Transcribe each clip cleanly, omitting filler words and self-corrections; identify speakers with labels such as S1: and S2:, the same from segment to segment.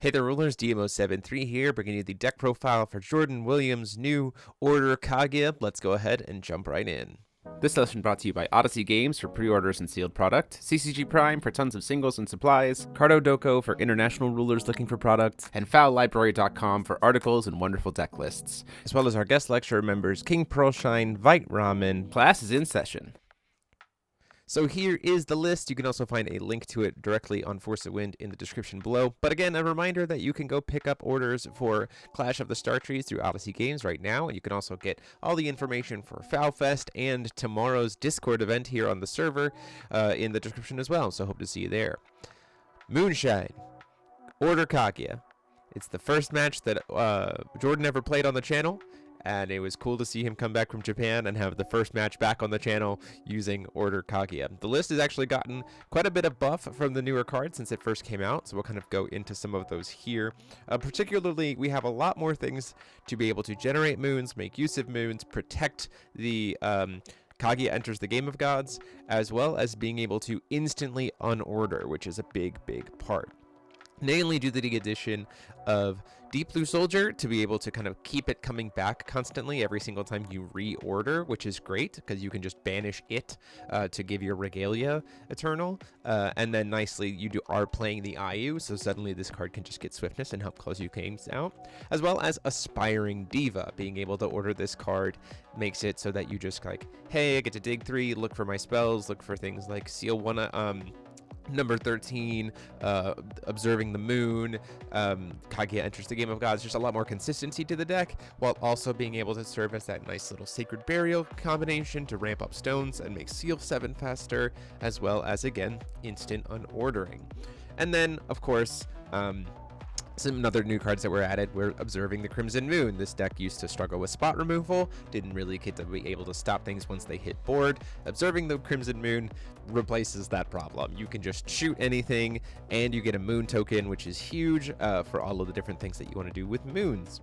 S1: Hey there, Rulers, DMO73 here, bringing you the deck profile for Jordan Williams' new Order Kaguya. Let's go ahead and jump right in.
S2: This session brought to you by Odyssey Games for pre-orders and sealed product, TCG Prime for tons of singles and supplies, Cardo Doko for international rulers looking for products, and fowlibrary.com for articles and wonderful deck lists.
S1: As well as our guest lecturer members, King Pearlshine, Vite Ramen.
S2: Class is in session.
S1: So here is the list. You can also find a link to it directly on Force of Wind in the description below. But again, a reminder that you can go pick up orders for Clash of the Star Trees through Odyssey Games right now. And you can also get all the information for Foul Fest and tomorrow's Discord event here on the server in the description as well. So hope to see you there. Moonshine, Order Kaguya. It's the first match that Jordan ever played on the channel. And it was cool to see him come back from Japan and have the first match back on the channel using Order Kaguya. The list has actually gotten quite a bit of buff from the newer cards since it first came out, so we'll kind of go into some of those here. Particularly, we have a lot more things to be able to generate moons, make use of moons, protect the Kaguya enters the Game of Gods, as well as being able to instantly unorder, which is a big part. Mainly due to the addition of Deep Blue Soldier to be able to kind of keep it coming back constantly every single time you reorder, which is great because you can just banish it to give your Regalia Eternal. And then nicely, you are playing the IU, so suddenly this card can just get Swiftness and help close you games out. As well as Aspiring Diva. Being able to order this card makes it so that you just like, hey, I get to dig 3, look for my spells, look for things like Seal 1, Number 13, Observing the Moon, Kaguya enters the Game of Gods. There's a lot more consistency to the deck, while also being able to serve as that nice little Sacred Burial combination to ramp up stones and make Seal 7 faster, as well as, again, instant unordering. And then, of course, some other new cards that were added were Observing the Crimson Moon. This deck used to struggle with spot removal, didn't really get to be able to stop things once they hit board. Observing the Crimson Moon replaces that problem. You can just shoot anything, and you get a moon token, which is huge for all of the different things that you want to do with moons.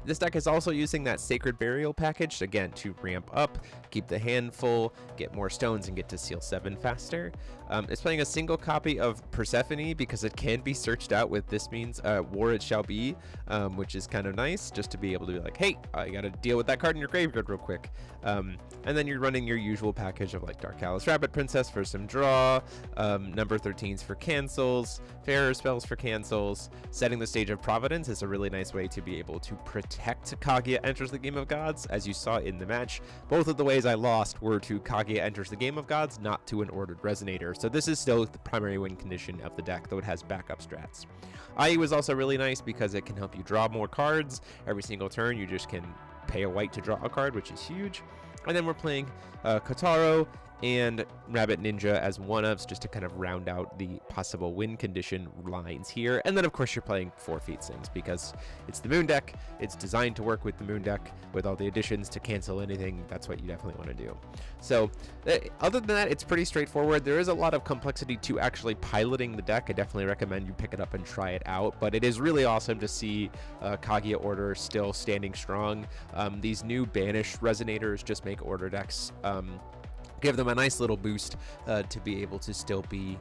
S1: This deck is also using that Sacred Burial package, again, to ramp up, keep the hand full, get more stones, and get to Seal 7 faster. It's playing a single copy of Persephone because it can be searched out with This Means War It Shall Be, which is kind of nice, just to be able to be like, hey, I got to deal with that card in your graveyard real quick. And then you're running your usual package of like Dark Alice Rabbit Princess for some draw, number 13s for cancels, Fairer Spells for cancels. Setting the Stage of Providence is a really nice way to be able to protect Kaguya enters the Game of Gods. As you saw in the match, both of the ways I lost were to Kaguya enters the Game of Gods, not to an ordered Resonator. So this is still the primary win condition of the deck, though it has backup strats. IU is also really nice because it can help you draw more cards. Every single turn you just can pay a white to draw a card, which is huge. And then we're playing Kotaro and Rabbit Ninja as one-ofs just to kind of round out the possible win condition lines here. And then, of course, you're playing 4 Feet Sings because it's the Moon deck. It's designed to work with the Moon deck with all the additions to cancel anything. That's what you definitely want to do. So other than that, it's pretty straightforward. There is a lot of complexity to actually piloting the deck. I definitely recommend you pick it up and try it out. But it is really awesome to see Kaguya Order still standing strong. These new Banish Resonators just make Order decks give them a nice little boost to be able to still be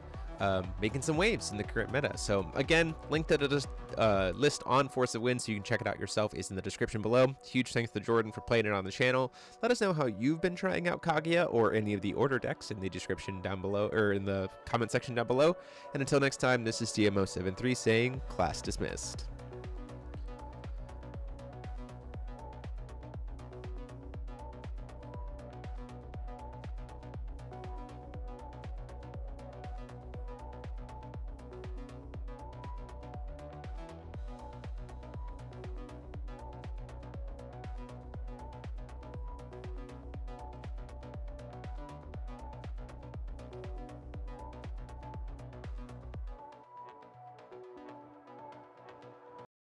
S1: making some waves in the current meta. So again, link to the list on Force of Wind so you can check it out yourself is in the description below. Huge thanks to Jordan for playing it on the channel. Let us know how you've been trying out Kaguya or any of the Order decks in the description down below, or in the comment section down below. And until next time, this is DMO73 saying class dismissed.